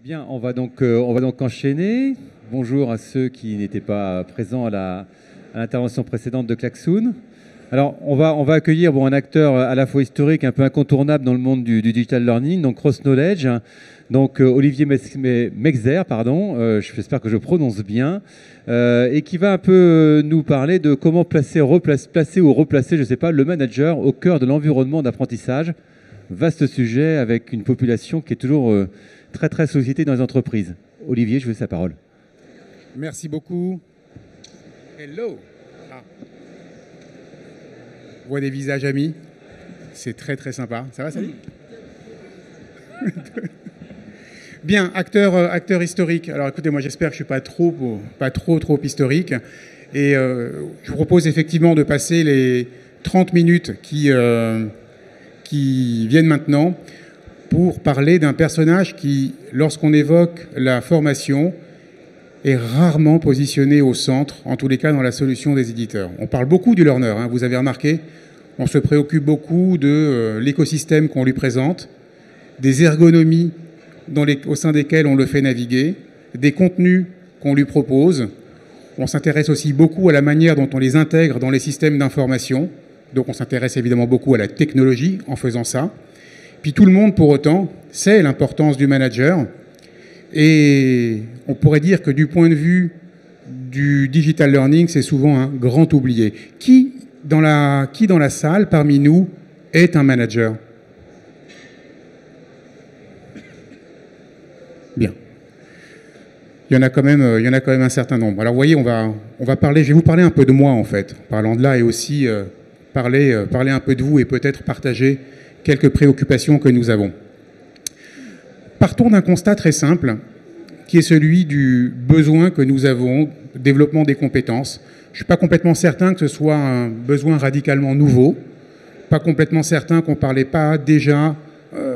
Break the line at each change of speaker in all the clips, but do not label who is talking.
Bien, on va donc enchaîner. Bonjour à ceux qui n'étaient pas présents à l'intervention précédente de Klaxoon. Alors, on va accueillir un acteur à la fois historique, un peu incontournable dans le monde du digital learning, donc Cross Knowledge, donc Olivier Mexer, pardon, j'espère que je prononce bien, et qui va un peu nous parler de comment placer ou replacer, je ne sais pas, le manager au cœur de l'environnement d'apprentissage. Vaste sujet avec une population qui est toujours très très sollicitée dans les entreprises. Olivier, je vous laisse la parole.
Merci beaucoup. Hello. Ah. On voit des visages amis. C'est très très sympa. Ça va, salut? Bien, acteur historique. Alors écoutez, moi j'espère que je ne suis pas trop historique. Et je vous propose effectivement de passer les 30 minutes qui viennent maintenant pour parler d'un personnage qui, lorsqu'on évoque la formation, est rarement positionné au centre, en tous les cas dans la solution des éditeurs. On parle beaucoup du learner, hein, vous avez remarqué, on se préoccupe beaucoup de l'écosystème qu'on lui présente, des ergonomies au sein desquelles on le fait naviguer, des contenus qu'on lui propose. On s'intéresse aussi beaucoup à la manière dont on les intègre dans les systèmes d'information. Donc on s'intéresse évidemment beaucoup à la technologie en faisant ça. Puis tout le monde, pour autant, sait l'importance du manager. Et on pourrait dire que du point de vue du digital learning, c'est souvent un grand oublié. Qui dans la salle, parmi nous, est un manager? Bien. Il y en a quand même un certain nombre. Alors vous voyez, je vais vous parler un peu de moi en fait, parlant de là, et aussi parler un peu de vous et peut-être partager quelques préoccupations que nous avons. Partons d'un constat très simple, qui est celui du besoin que nous avons de développement des compétences. Je ne suis pas complètement certain que ce soit un besoin radicalement nouveau, pas complètement certain qu'on ne parlait pas déjà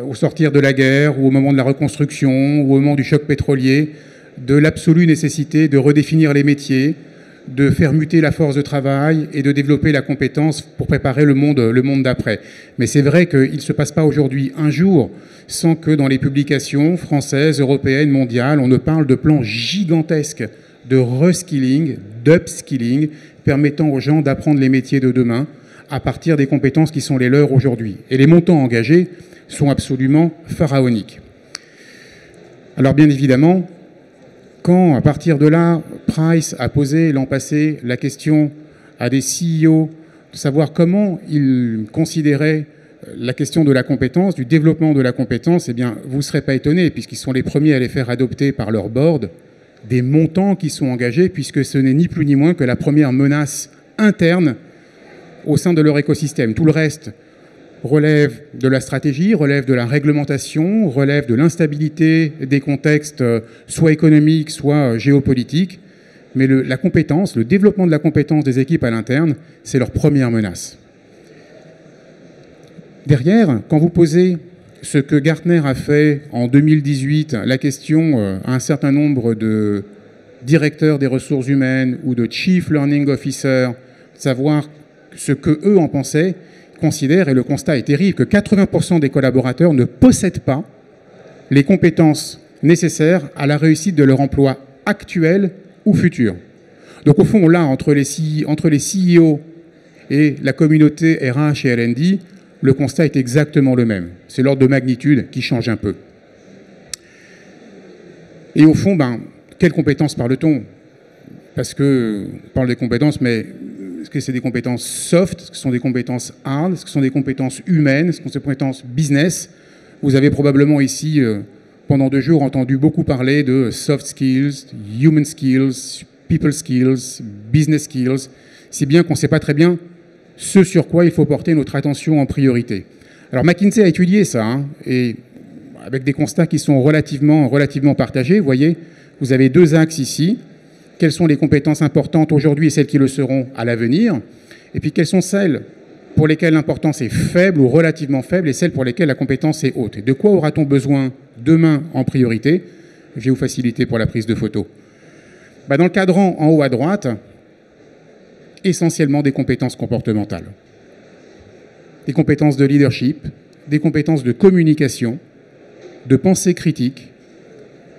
au sortir de la guerre ou au moment de la reconstruction ou au moment du choc pétrolier de l'absolue nécessité de redéfinir les métiers, de faire muter la force de travail et de développer la compétence pour préparer le monde d'après. Mais c'est vrai qu'il ne se passe pas aujourd'hui un jour sans que dans les publications françaises, européennes, mondiales, on ne parle de plans gigantesques de reskilling, d'upskilling, permettant aux gens d'apprendre les métiers de demain à partir des compétences qui sont les leurs aujourd'hui. Et les montants engagés sont absolument pharaoniques. Alors bien évidemment, quand, à partir de là, Price a posé l'an passé la question à des CEO de savoir comment ils considéraient la question de la compétence, du développement de la compétence, eh bien, vous ne serez pas étonnés, puisqu'ils sont les premiers à les faire adopter par leur board, des montants qui sont engagés, puisque ce n'est ni plus ni moins que la première menace interne au sein de leur écosystème. Tout le reste relève de la stratégie, relève de la réglementation, relève de l'instabilité des contextes, soit économiques, soit géopolitiques. Mais la compétence, le développement de la compétence des équipes à l'interne, c'est leur première menace. Derrière, quand vous posez ce que Gartner a fait en 2018, la question à un certain nombre de directeurs des ressources humaines ou de Chief Learning Officer, savoir ce qu'eux en pensaient, considèrent, et le constat est terrible, que 80% des collaborateurs ne possèdent pas les compétences nécessaires à la réussite de leur emploi actuel ou futur. Donc au fond, là, entre les CEO et la communauté RH et L&D, le constat est exactement le même. C'est l'ordre de magnitude qui change un peu. Et au fond, quelles compétences parle-t-on? Parce qu'on parle des compétences, mais est-ce que c'est des compétences soft? Est-ce que ce sont des compétences hard? Est-ce que ce sont des compétences humaines? Est-ce que ce sont des compétences business? Vous avez probablement ici, pendant 2 jours, entendu beaucoup parler de soft skills, human skills, people skills, business skills, si bien qu'on ne sait pas très bien ce sur quoi il faut porter notre attention en priorité. Alors McKinsey a étudié ça, et avec des constats qui sont relativement partagés. Vous voyez, vous avez 2 axes ici. Quelles sont les compétences importantes aujourd'hui et celles qui le seront à l'avenir? Et puis quelles sont celles pour lesquelles l'importance est faible ou relativement faible et celles pour lesquelles la compétence est haute? Et de quoi aura-t-on besoin demain en priorité? Je vais vous faciliter pour la prise de photo. Dans le cadran en haut à droite, essentiellement des compétences comportementales. Des compétences de leadership, des compétences de communication, de pensée critique,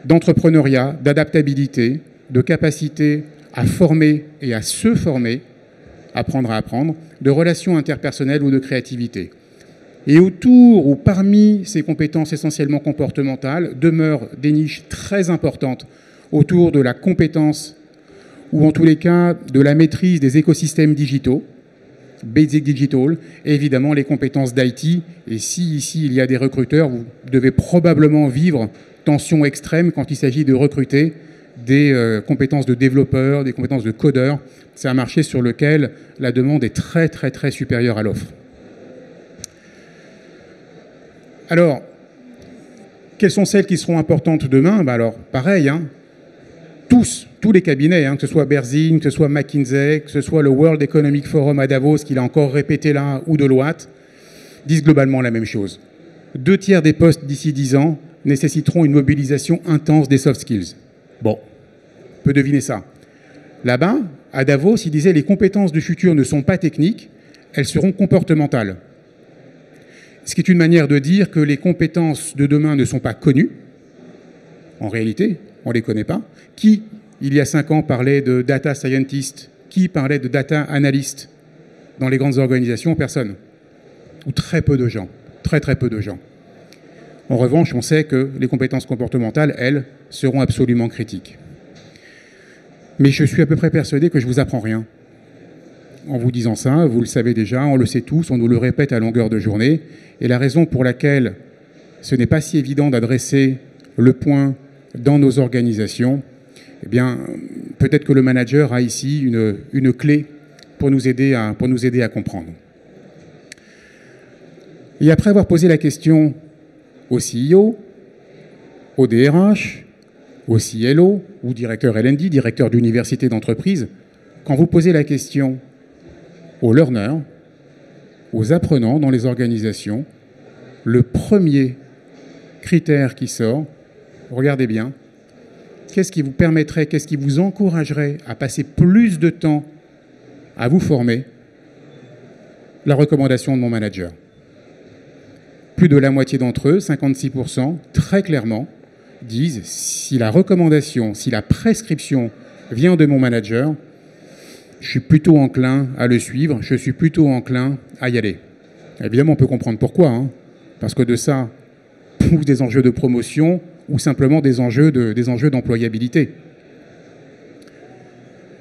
d'entrepreneuriat, d'adaptabilité, de capacité à former et à se former, apprendre à apprendre, de relations interpersonnelles ou de créativité. Et autour ou parmi ces compétences essentiellement comportementales demeurent des niches très importantes autour de la compétence ou en tous les cas de la maîtrise des écosystèmes digitaux, Basic Digital, et évidemment les compétences d'IT. Et si ici il y a des recruteurs, vous devez probablement vivre tension extrême quand il s'agit de recruter des compétences de développeurs, des compétences de codeurs. C'est un marché sur lequel la demande est très très très supérieure à l'offre. Alors, quelles sont celles qui seront importantes demain? Alors, pareil, tous les cabinets, que ce soit Berzin, que ce soit McKinsey, que ce soit le World Economic Forum à Davos, qu'il a encore répété là, ou Deloitte, disent globalement la même chose. 2/3 des postes d'ici 10 ans nécessiteront une mobilisation intense des soft skills. Bon, on peut deviner ça. Là-bas, à Davos, il disait les compétences du futur ne sont pas techniques, elles seront comportementales. Ce qui est une manière de dire que les compétences de demain ne sont pas connues. En réalité, on ne les connaît pas. Qui, il y a 5 ans, parlait de data scientist? Qui parlait de data analyst? Dans les grandes organisations, personne. Ou très peu de gens. Très très peu de gens. En revanche, on sait que les compétences comportementales, elles, seront absolument critiques. Mais je suis à peu près persuadé que je ne vous apprends rien. En vous disant ça, vous le savez déjà, on le sait tous, on nous le répète à longueur de journée. Et la raison pour laquelle ce n'est pas si évident d'adresser le point dans nos organisations, eh bien, peut-être que le manager a ici une clé pour nous aider à comprendre. Et après avoir posé la question au CEO, au DRH, au CLO, ou directeur L&D, directeur d'université d'entreprise, quand vous posez la question aux learners, aux apprenants dans les organisations, le premier critère qui sort, regardez bien, qu'est-ce qui vous permettrait, qu'est-ce qui vous encouragerait à passer plus de temps à vous former? La recommandation de mon manager. Plus de la moitié d'entre eux, 56%, très clairement, disent si la recommandation, si la prescription vient de mon manager, je suis plutôt enclin à le suivre, je suis plutôt enclin à y aller. Évidemment, on peut comprendre pourquoi, parce que de ça poussent des enjeux de promotion ou simplement des enjeux d'employabilité.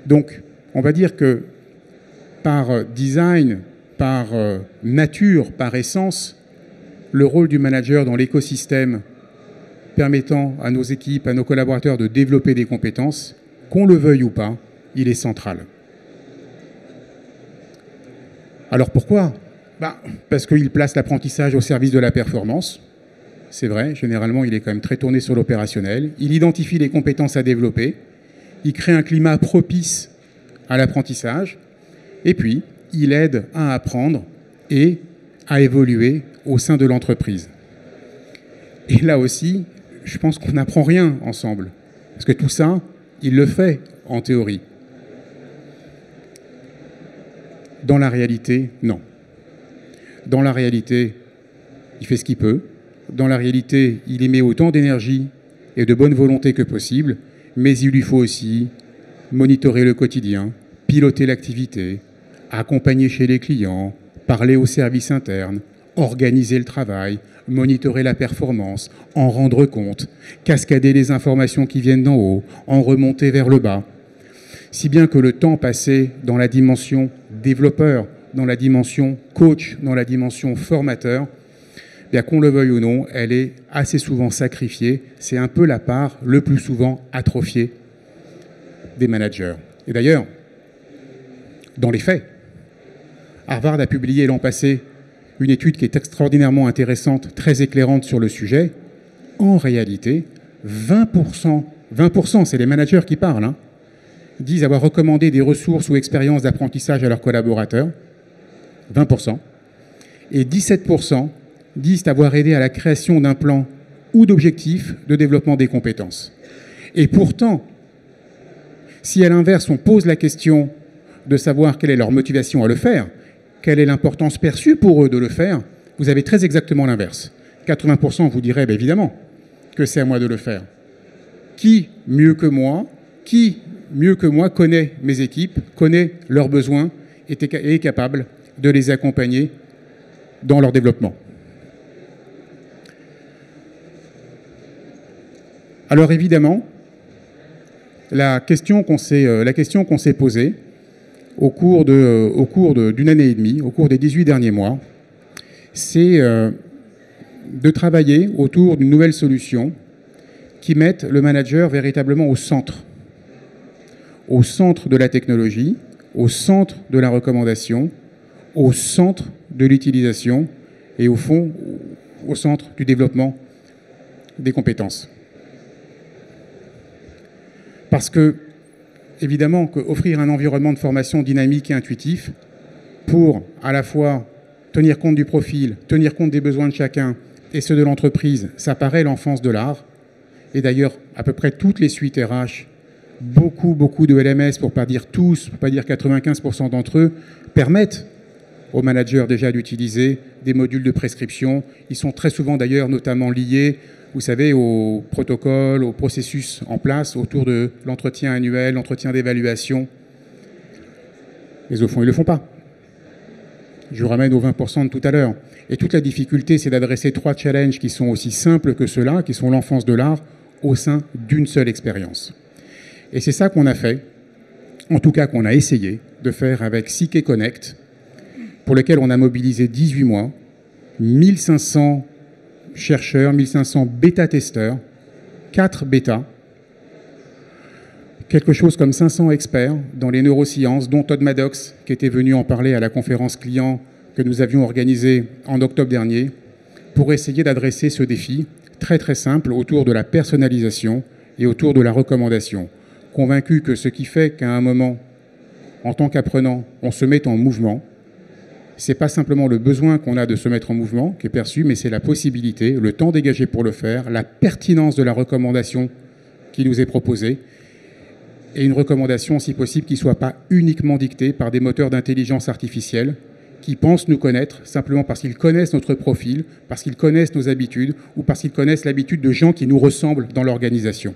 Donc, on va dire que par design, par nature, par essence, le rôle du manager dans l'écosystème permettant à nos équipes, à nos collaborateurs de développer des compétences, qu'on le veuille ou pas, il est central. Alors pourquoi? Parce qu'il place l'apprentissage au service de la performance. C'est vrai, généralement, il est quand même très tourné sur l'opérationnel. Il identifie les compétences à développer. Il crée un climat propice à l'apprentissage. Et puis, il aide à apprendre et à évoluer au sein de l'entreprise. Et là aussi, je pense qu'on n'apprend rien ensemble. Parce que tout ça, il le fait en théorie. Dans la réalité, non. Dans la réalité, il fait ce qu'il peut. Dans la réalité, il y met autant d'énergie et de bonne volonté que possible, mais il lui faut aussi monitorer le quotidien, piloter l'activité, accompagner chez les clients, parler au service interne, organiser le travail, monitorer la performance, en rendre compte, cascader les informations qui viennent d'en haut, en remonter vers le bas. Si bien que le temps passé dans la dimension développeur, dans la dimension coach, dans la dimension formateur, bien qu'on le veuille ou non, elle est assez souvent sacrifiée. C'est un peu la part le plus souvent atrophiée des managers. Et d'ailleurs, dans les faits, Harvard a publié l'an passé une étude qui est extraordinairement intéressante, très éclairante sur le sujet. En réalité, 20%, c'est les managers qui parlent, disent avoir recommandé des ressources ou expériences d'apprentissage à leurs collaborateurs. 20%. Et 17% disent avoir aidé à la création d'un plan ou d'objectifs de développement des compétences. Et pourtant, si à l'inverse on pose la question de savoir quelle est leur motivation à le faire, quelle est l'importance perçue pour eux de le faire, vous avez très exactement l'inverse. 80% vous diraient évidemment que c'est à moi de le faire. Qui mieux que moi connaît mes équipes, connaît leurs besoins et est capable de les accompagner dans leur développement. Alors évidemment, la question qu'on s'est posée au cours d'une année et demie, au cours des 18 derniers mois, c'est de travailler autour d'une nouvelle solution qui mette le manager véritablement au centre de la technologie, au centre de la recommandation, au centre de l'utilisation et au fond, au centre du développement des compétences. Parce que, évidemment, offrir un environnement de formation dynamique et intuitif pour à la fois tenir compte du profil, tenir compte des besoins de chacun et ceux de l'entreprise, ça paraît l'enfance de l'art. Et d'ailleurs, à peu près toutes les suites RH, beaucoup de LMS, pour ne pas dire tous, pour ne pas dire 95% d'entre eux, permettent aux managers déjà d'utiliser des modules de prescription. Ils sont très souvent d'ailleurs notamment liés, vous savez, au protocole, au processus en place autour de l'entretien annuel, l'entretien d'évaluation. Mais au fond, ils ne le font pas. Je vous ramène aux 20% de tout à l'heure. Et toute la difficulté, c'est d'adresser 3 challenges qui sont aussi simples que ceux-là, qui sont l'enfance de l'art, au sein d'une seule expérience. Et c'est ça qu'on a fait, en tout cas qu'on a essayé de faire avec CK Connect, pour lequel on a mobilisé 18 mois, 1500 chercheurs, 1500 bêta-testeurs, 4 bêtas, quelque chose comme 500 experts dans les neurosciences, dont Todd Maddox, qui était venu en parler à la conférence client que nous avions organisée en octobre dernier, pour essayer d'adresser ce défi très simple autour de la personnalisation et autour de la recommandation. Convaincu que ce qui fait qu'à un moment, en tant qu'apprenant, on se met en mouvement, c'est pas simplement le besoin qu'on a de se mettre en mouvement qui est perçu, mais c'est la possibilité, le temps dégagé pour le faire, la pertinence de la recommandation qui nous est proposée, et une recommandation, si possible, qui ne soit pas uniquement dictée par des moteurs d'intelligence artificielle qui pensent nous connaître simplement parce qu'ils connaissent notre profil, parce qu'ils connaissent nos habitudes ou parce qu'ils connaissent l'habitude de gens qui nous ressemblent dans l'organisation.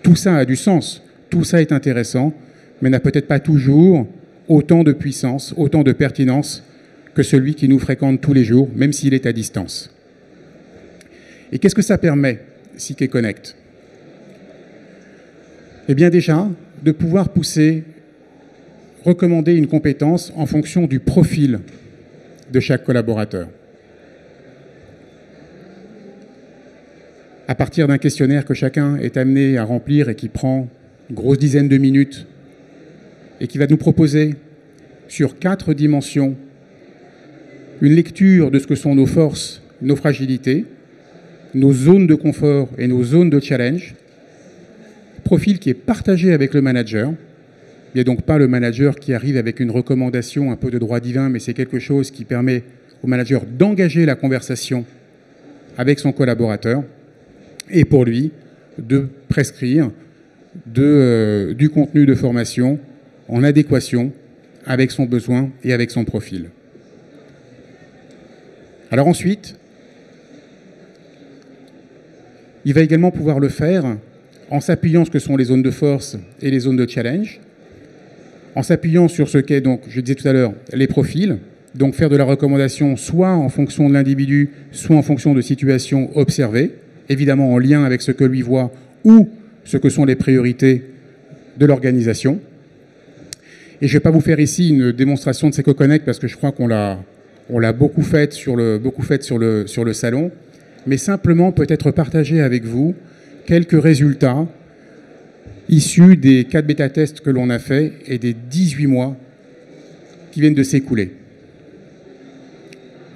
Tout ça a du sens, tout ça est intéressant, mais n'a peut-être pas toujours autant de puissance, autant de pertinence que celui qui nous fréquente tous les jours, même s'il est à distance. Et qu'est-ce que ça permet, CK Connect ? Eh bien déjà, de pouvoir recommander une compétence en fonction du profil de chaque collaborateur. À partir d'un questionnaire que chacun est amené à remplir et qui prend une grosse dizaine de minutes et qui va nous proposer sur 4 dimensions une lecture de ce que sont nos forces, nos fragilités, nos zones de confort et nos zones de challenge, profil qui est partagé avec le manager. Il n'y a donc pas le manager qui arrive avec une recommandation un peu de droit divin, mais c'est quelque chose qui permet au manager d'engager la conversation avec son collaborateur et pour lui de prescrire du contenu de formation en adéquation avec son besoin et avec son profil. Alors ensuite, il va également pouvoir le faire en s'appuyant sur ce que sont les zones de force et les zones de challenge, en s'appuyant sur ce qu'est, donc, je disais tout à l'heure, les profils, donc faire de la recommandation soit en fonction de l'individu, soit en fonction de situations observées, évidemment en lien avec ce que lui voit ou ce que sont les priorités de l'organisation. Et je ne vais pas vous faire ici une démonstration de CK Connect parce que je crois qu'on l'a beaucoup faite sur le salon, mais simplement peut-être partager avec vous quelques résultats issus des 4 bêta-tests que l'on a fait et des 18 mois qui viennent de s'écouler.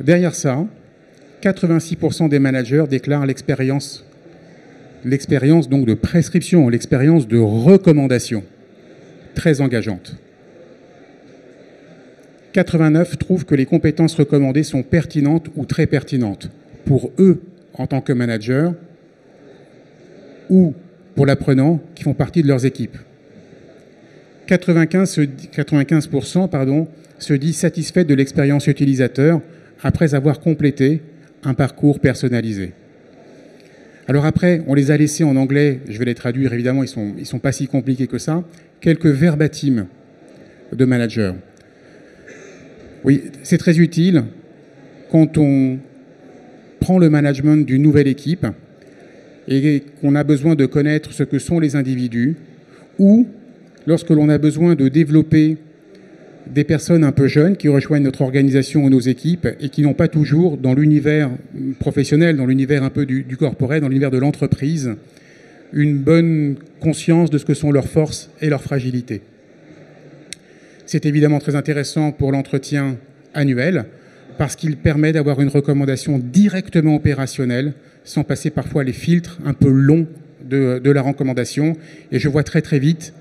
Derrière ça, 86% des managers déclarent l'expérience donc de prescription, l'expérience de recommandation, très engageante. 89 trouvent que les compétences recommandées sont pertinentes ou très pertinentes pour eux en tant que manager ou pour l'apprenant qui font partie de leurs équipes. 95% se disent satisfaits de l'expérience utilisateur après avoir complété un parcours personnalisé. Alors après, on les a laissés en anglais, je vais les traduire évidemment, ils sont pas si compliqués que ça. Quelques verbatim de manager. Oui, c'est très utile quand on prend le management d'une nouvelle équipe et qu'on a besoin de connaître ce que sont les individus, ou lorsque l'on a besoin de développer des personnes un peu jeunes qui rejoignent notre organisation ou nos équipes et qui n'ont pas toujours, dans l'univers professionnel, dans l'univers un peu du corporel, dans l'univers de l'entreprise, une bonne conscience de ce que sont leurs forces et leurs fragilités. C'est évidemment très intéressant pour l'entretien annuel parce qu'il permet d'avoir une recommandation directement opérationnelle sans passer parfois les filtres un peu longs de la recommandation. Et je vois très très vite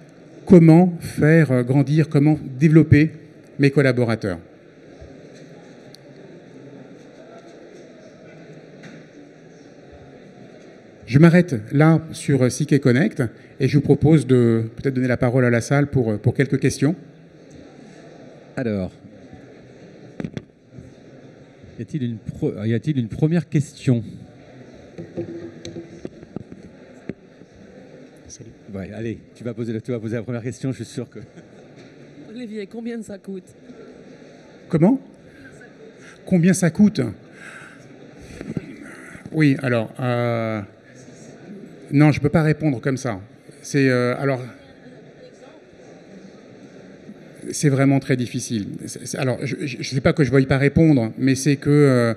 comment faire grandir, comment développer mes collaborateurs. Je m'arrête là sur CK Connect et je vous propose de peut-être donner la parole à la salle pour quelques questions.
Alors, y a-t-il une première question?
Salut.
Ouais, allez, tu vas poser la première question, je suis sûr que...
Olivier, combien ça coûte?
Comment? Combien ça coûte? Oui, alors... non, je ne peux pas répondre comme ça. Alors... C'est vraiment très difficile. Alors, je ne sais pas que je ne veuille pas répondre, mais c'est que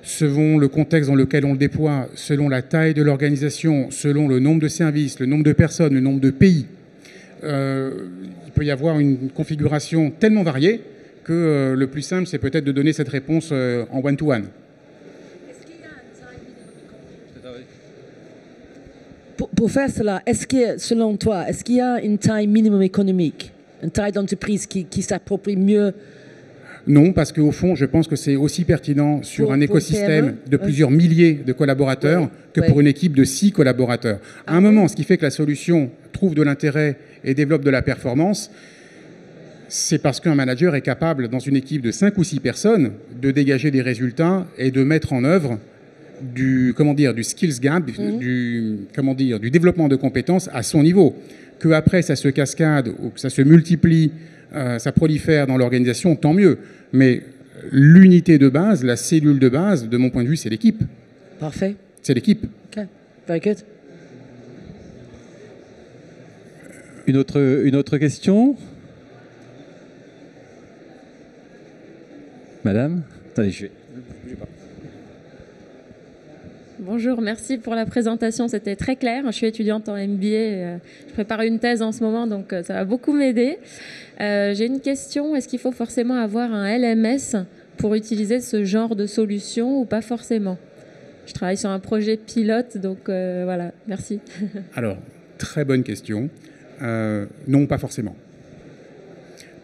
selon le contexte dans lequel on le déploie, selon la taille de l'organisation, selon le nombre de services, le nombre de personnes, le nombre de pays, il peut y avoir une configuration tellement variée que le plus simple, c'est peut-être de donner cette réponse en one-to-one.
Pour faire cela, selon toi, est-ce qu'il y a une taille minimum économique? Une taille d'entreprise qui s'approprie mieux?
Non, parce qu'au fond, je pense que c'est aussi pertinent sur un écosystème de plusieurs milliers de collaborateurs que pour une équipe de 6 collaborateurs. À un moment, ce qui fait que la solution trouve de l'intérêt et développe de la performance, c'est parce qu'un manager est capable, dans une équipe de 5 ou 6 personnes, de dégager des résultats et de mettre en œuvre du skills gap, du développement de compétences à son niveau. Que après ça se cascade ou que ça se multiplie, ça prolifère dans l'organisation, tant mieux. Mais l'unité de base, la cellule de base, de mon point de vue, c'est l'équipe.
Parfait.
C'est l'équipe.
OK. Very good.
Une autre question? Madame? Attendez, je vais...
Bonjour, merci pour la présentation, c'était très clair. Je suis étudiante en MBA, je prépare une thèse en ce moment, donc ça va beaucoup m'aider. J'ai une question, est-ce qu'il faut forcément avoir un LMS pour utiliser ce genre de solution ou pas forcément? Je travaille sur un projet pilote, donc voilà, merci.
Alors, très bonne question. Non, pas forcément.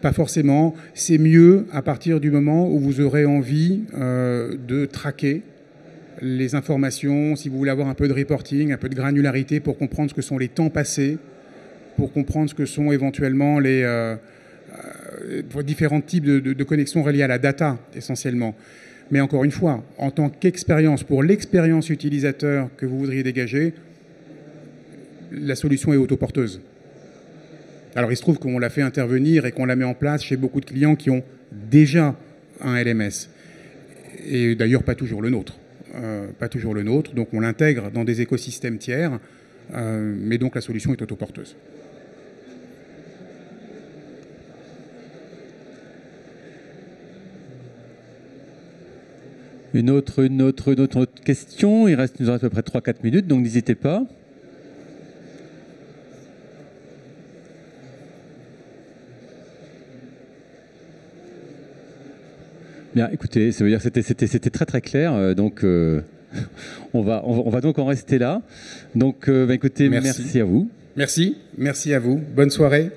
Pas forcément. C'est mieux à partir du moment où vous aurez envie de traquer les informations, si vous voulez avoir un peu de reporting, un peu de granularité pour comprendre ce que sont les temps passés, pour comprendre ce que sont éventuellement les différents types de connexions reliées à la data, essentiellement. Mais encore une fois, en tant qu'expérience, pour l'expérience utilisateur que vous voudriez dégager, la solution est autoporteuse. Alors il se trouve qu'on l'a fait intervenir et qu'on la met en place chez beaucoup de clients qui ont déjà un LMS. Et d'ailleurs, pas toujours le nôtre. Donc on l'intègre dans des écosystèmes tiers, mais donc la solution est autoporteuse.
Une autre question. Il nous reste à peu près 3-4 minutes, donc n'hésitez pas. Bien, écoutez, ça veut dire que c'était très très clair, donc on va donc en rester là. Donc, écoutez, merci à vous.
Merci à vous. Bonne soirée.